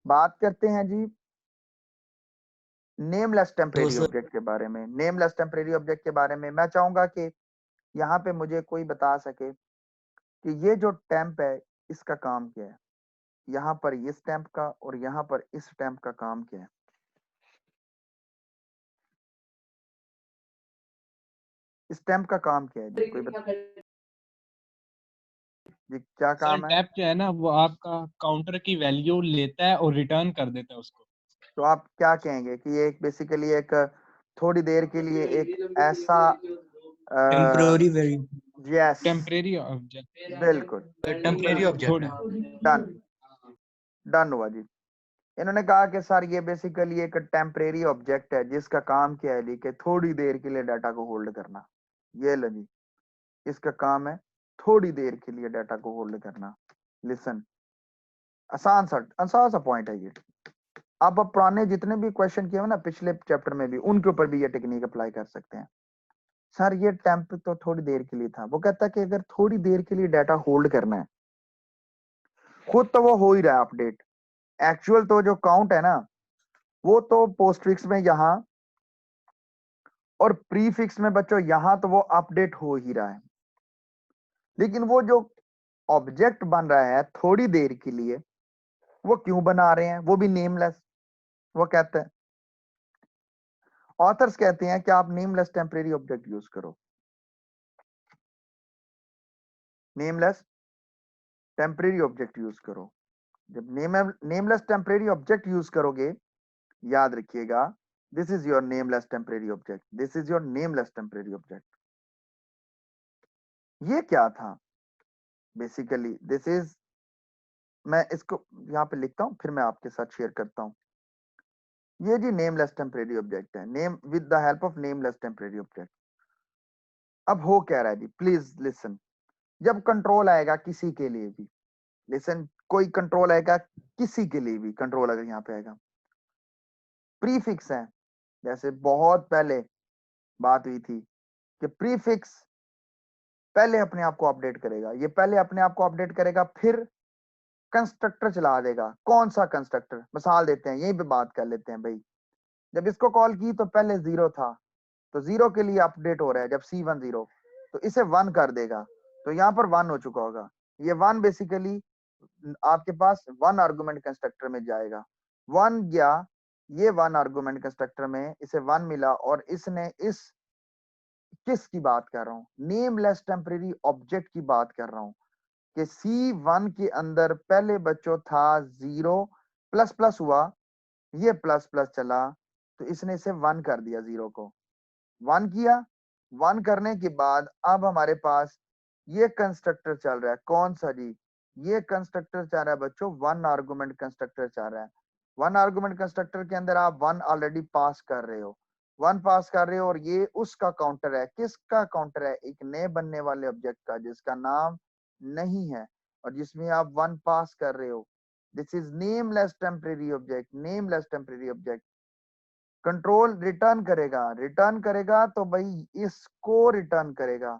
बात करते हैं जी नेमलेस तो टेम्परेरी सर ऑब्जेक्ट के बारे में। नेमलेस टेम्परेरी ऑब्जेक्ट के बारे में मैं चाहूंगा कि यहाँ पे मुझे कोई बता सके कि ये जो टेम्प है इसका काम क्या है। यहाँ पर इस टेम्प का और यहाँ पर इस टेम्प का काम क्या है। इस टेम्प का काम क्या है जी, कोई बता जी, क्या सर काम है। टैप जो है ना वो आपका काउंटर की वैल्यू लेता है और रिटर्न कर देता है उसको। तो आप क्या कहेंगे कि ये एक बेसिकली एक थोड़ी देर के लिए एक ऐसा temporary variable, yes temporary object. बिल्कुल टेम्पररी ऑब्जेक्ट थोड़ी है। डन डन हुआ जी। इन्होंने कहा कि सर ये बेसिकली एक टेम्परेरी ऑब्जेक्ट है जिसका काम क्या है जी कि थोड़ी देर के लिए डाटा को होल्ड करना। ये लो जी, इसका काम है थोड़ी देर के लिए डाटा को होल्ड करना। लिसन, आसान सा पॉइंट है ये। आप अब पुराने जितने भी क्वेश्चन किए हो ना पिछले चैप्टर में भी, उनके ऊपर भी ये टेक्निक अप्लाई कर सकते हैं। सर ये टेम्प तो थोड़ी देर के लिए था, वो कहता है कि अगर थोड़ी देर के लिए डाटा होल्ड करना है, खुद तो वो हो ही रहा है अपडेट। एक्चुअल तो जो काउंट है ना वो तो पोस्टफिक्स में यहाँ और प्रीफिक्स में बच्चों यहाँ तो वो अपडेट हो ही रहा है। लेकिन वो जो ऑब्जेक्ट बन रहा है थोड़ी देर के लिए, वो क्यों बना रहे हैं, वो भी नेमलेस। वो कहते हैं, ऑथर्स कहते हैं कि आप नेमलेस टेम्परेरी ऑब्जेक्ट यूज करो। नेमलेस टेम्परेरी ऑब्जेक्ट यूज करो। जब नेमलेस टेम्परेरी ऑब्जेक्ट यूज करोगे, याद रखिएगा, this is your nameless temporary object, this is your nameless temporary object. ये क्या था बेसिकली, दिस इज, मैं इसको यहाँ पे लिखता हूं फिर मैं आपके साथ शेयर करता हूं। ये जी नेमलेस टेम्परेरी ऑब्जेक्ट है, name with the help of nameless temporary object. अब हो क्या रहा है जी, प्लीज लिसन। जब कंट्रोल आएगा किसी के लिए भी, लिसन, कोई कंट्रोल आएगा किसी के लिए भी, कंट्रोल अगर यहाँ पे आएगा, प्रीफिक्स है, जैसे बहुत पहले बात हुई थी कि प्रीफिक्स पहले अपने आप को अपडेट करेगा। ये पहले अपने आप को अपडेट करेगा, फिर कंस्ट्रक्टर चला देगा। कौन सा कंस्ट्रक्टर, मिसाल देते हैं, यहीं पे बात कर लेते हैं भाई। जब इसको कॉल की तो पहले 0 था, तो 0 के लिए अपडेट हो रहा है। जब C1 0, तो इसे 1 कर देगा, तो यहाँ पर 1 हो चुका होगा। ये 1 बेसिकली आपके पास 1 आर्गुमेंट कंस्ट्रक्टर में जाएगा। 1 गया, ये 1 आर्गुमेंट कंस्ट्रक्टर में इसे 1 मिला, और इसने इस, किसकी बात कर रहा हूं, नेमलेस टेम्परेरी ऑब्जेक्ट की बात कर रहा हूं कि C1 के अंदर पहले बच्चों था 0, प्लस प्लस हुआ, ये प्लस प्लस चला, तो इसने इसे 1 कर दिया, 0 को 1 किया। 1 करने के बाद अब हमारे पास ये कंस्ट्रक्टर चल रहा है, कौन सा जी, ये कंस्ट्रक्टर चल रहा है बच्चों, 1 आर्गुमेंट कंस्ट्रक्टर चल रहा है। 1 आर्गुमेंट कंस्ट्रक्टर के अंदर आप 1 ऑलरेडी पास कर रहे हो, 1 पास कर रहे हो, और ये उसका काउंटर है। किसका काउंटर है, एक नए बनने वाले ऑब्जेक्ट का जिसका नाम नहीं है और जिसमें आप 1 पास कर रहे हो। This is nameless temporary object, nameless temporary object. Control return करेगा, रिटर्न करेगा तो भाई इसको रिटर्न करेगा,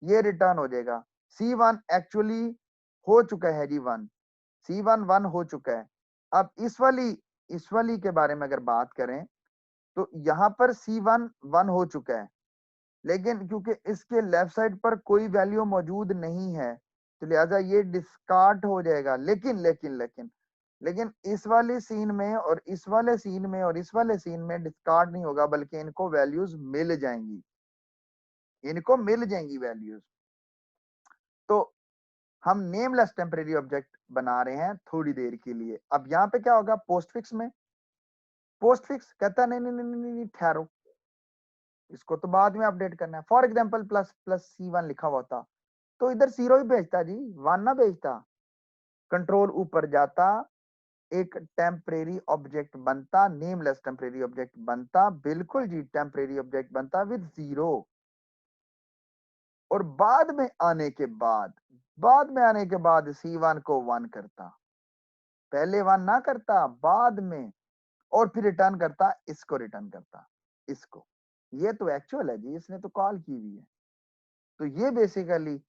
ये रिटर्न हो जाएगा। C1 एक्चुअली हो चुका है जी 1, C1 1 हो चुका है। अब इस वाली के बारे में अगर बात करें, तो यहाँ पर C1 1 हो चुका है, लेकिन क्योंकि इसके लेफ्ट साइड पर कोई वैल्यू मौजूद नहीं है, तो लिहाजा ये डिस्कार्ड हो जाएगा। लेकिन इस वाले सीन में और इस वाले सीन में और इस वाले सीन में डिस्कार्ड नहीं होगा, बल्कि इनको वैल्यूज मिल जाएंगी, इनको मिल जाएंगी वैल्यूज। तो हम नेमलेस टेम्परेरी ऑब्जेक्ट बना रहे हैं थोड़ी देर के लिए। अब यहाँ पे क्या होगा, पोस्टफिक्स में, पोस्टफिक्स कहता है नहीं नहीं नहीं नहीं नहीं, ठहरो, इसको तो बाद में अपडेट करना है। For example plus plus C1 लिखा हुआ था, तो इधर 0 ही भेजता जी, 1 ना भेजता। कंट्रोल ऊपर जाता, एक टेम्परेरी ऑब्जेक्ट बनता, नेमलेस टेम्परेरी ऑब्जेक्ट बनता, बिल्कुल जी, टेम्परेरी ऑब्जेक्ट बनता विद 0। और बाद में आने के बाद C1 को 1 करता, पहले 1 ना करता, बाद में, और फिर रिटर्न करता, इसको रिटर्न करता, इसको। ये तो एक्चुअल है जी, इसने तो कॉल की हुई है। तो ये बेसिकली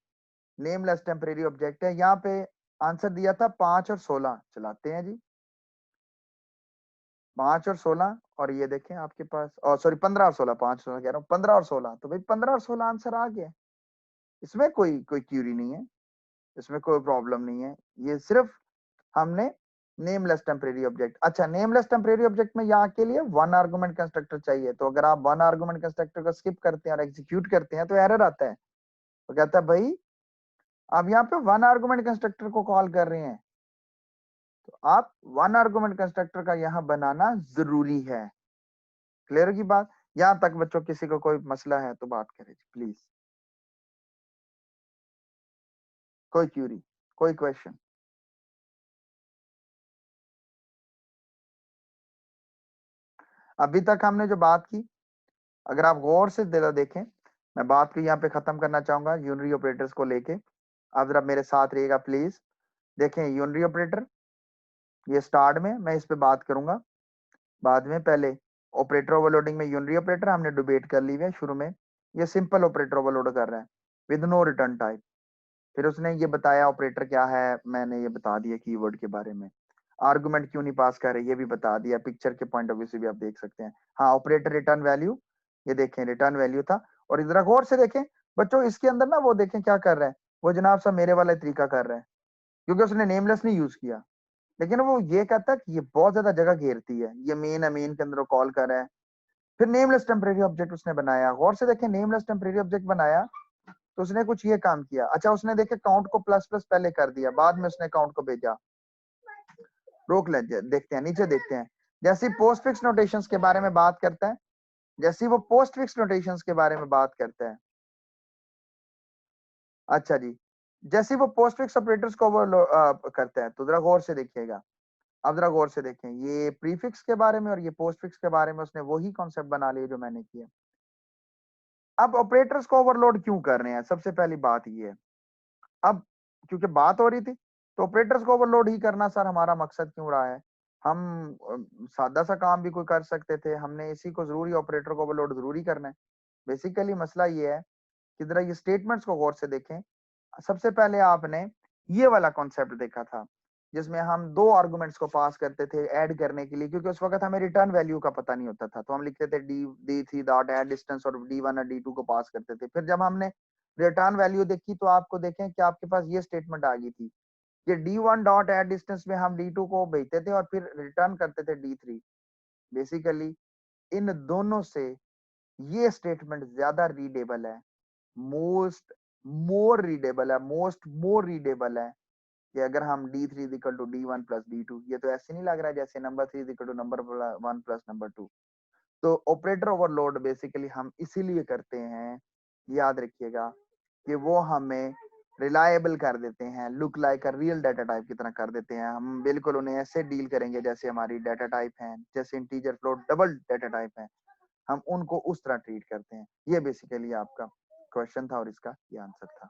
नेमलेस टेम्परेरी ऑब्जेक्ट है। यहाँ पे आंसर दिया था 5 और 16, चलाते हैं जी। 5 और 16 और ये देखें आपके पास, और सॉरी 15 और 16, 5 16 कह रहा हूँ, 15 और 16, तो भाई 15 और 16 आंसर आ गया। इसमें कोई क्यूरी नहीं है, इसमें कोई प्रॉब्लम नहीं है। ये सिर्फ हमने नेमलेस टेम्परेरी ऑब्जेक्ट, अच्छा नेमलेस टेम्परेरी ऑब्जेक्ट में यहाँ के लिए वन आर्गुमेंट कंस्ट्रक्टर चाहिए, तो अगर आप वन आर्गुमेंट कंस्ट्रक्टर को स्किप करते हैं और एग्जीक्यूट करते हैं तो एरर आता है। तो कहता है भाई आप यहाँ पे वन आर्गुमेंट कंस्ट्रक्टर को कॉल कर रहे हैं, तो आप वन आर्गुमेंट कंस्ट्रक्टर का यहाँ बनाना जरूरी है। क्लियर होगी बात? यहां तक बच्चों किसी को कोई मसला है तो बात करें प्लीज। कोई क्यूरी, कोई क्वेश्चन? अभी तक हमने जो बात की, अगर आप गौर से जरा देखें, मैं बात को यहाँ पे खत्म करना चाहूंगा यूनरी ऑपरेटर्स को लेके। आप जरा मेरे साथ रहिएगा प्लीज। देखें यूनरी ऑपरेटर, ये स्टार्ट में मैं इस पे बात करूंगा बाद में। पहले ऑपरेटर ओवरलोडिंग में यूनरी ऑपरेटर हमने डिबेट कर ली है शुरू में। ये सिंपल ऑपरेटर ओवरलोड कर रहा है विद नो रिटर्न टाइप। फिर उसने ये बताया ऑपरेटर क्या है, मैंने ये बता दिया कीवर्ड के बारे में। आर्गुमेंट क्यों नहीं पास कर रहे ये भी बता दिया, पिक्चर के पॉइंट ऑफ व्यू से भी आप देख सकते हैं। हाँ ऑपरेटर रिटर्न वैल्यू, ये देखें रिटर्न वैल्यू था। और इधर गौर से देखें बच्चों, इसके अंदर ना वो देखें क्या कर रहा है, वो जनाब साहब मेरे वाला तरीका कर रहा है, क्योंकि उसने नेमलेस नहीं यूज किया। लेकिन वो ये कहता है कि ये बहुत ज्यादा जगह घेरती है, ये मेन अमीन के अंदर कॉल कर रहा है। फिर नेमलेस टेम्परेरी ऑब्जेक्ट उसने बनाया, गौर से देखें नेमलेस टेम्परेरी ऑब्जेक्ट बनाया तो उसने कुछ ये काम किया। अच्छा उसने देखे काउंट को प्लस प्लस पहले कर दिया, बाद में उसने काउंट को भेजा। रोक ले, देखते हैं नीचे देखते हैं। जैसे पोस्ट फिक्स नोटेशंस के बारे में बात करता है, जैसे वो पोस्ट फिक्स नोटेशंस के बारे में बात करता है, अच्छा जी, जैसे वो पोस्ट फिक्स ऑपरेटर्स को वो करता है, तो जरा गौर से देखिएगा। अब जरा गौर से देखें, ये प्रीफिक्स के बारे में और ये पोस्ट फिक्स के बारे में उसने वही कॉन्सेप्ट बना लिया जो मैंने किया। अब ऑपरेटर्स को ओवरलोड क्यों कर रहे हैं, सबसे पहली बात ये है। अब क्योंकि बात हो रही थी तो ऑपरेटर्स को ओवरलोड ही करना सर हमारा मकसद क्यों रहा है। हम सादा सा काम भी कोई कर सकते थे, हमने इसी को जरूरी ऑपरेटर को ओवरलोड जरूरी करना है। बेसिकली मसला ये है कि जरा ये स्टेटमेंट्स को गौर से देखें। सबसे पहले आपने ये वाला कॉन्सेप्ट देखा था जिसमें हम दो आर्गुमेंट्स को पास करते थे ऐड करने के लिए, क्योंकि उस वक्त हमें रिटर्न वैल्यू का पता नहीं होता था, तो हम लिखते थे डी3 डॉट एड डिस्टेंस और डी1 और डी2 को पास करते थे। फिर जब हमने रिटर्न वैल्यू देखी तो आपको देखें कि आपके पास ये स्टेटमेंट आ गई थी कि डी1 डॉट एड डिस्टेंस में हम डी2 को भेजते थे और फिर रिटर्न करते थे डी3। बेसिकली इन दोनों से ये स्टेटमेंट ज्यादा रीडेबल है, मोस्ट मोर रीडेबल है, मोस्ट मोर रीडेबल है कि अगर हम d3 is equal to d1 plus d2, ये तो ऐसे नहीं लग रहा है जैसे number 3 is equal to number 1 plus number 2। तो ऑपरेटर ओवरलोड बेसिकली हम इसीलिए करते हैं, याद रखिएगा, कि वो हमें रिलायबल कर देते हैं, look like a real data type की तरह कर देते हैं। हम बिल्कुल उन्हें ऐसे डील करेंगे जैसे हमारी डाटा टाइप है, जैसे integer float double data type है, हम उनको उस तरह ट्रीट करते हैं। ये बेसिकली आपका क्वेश्चन था और इसका ये आंसर था।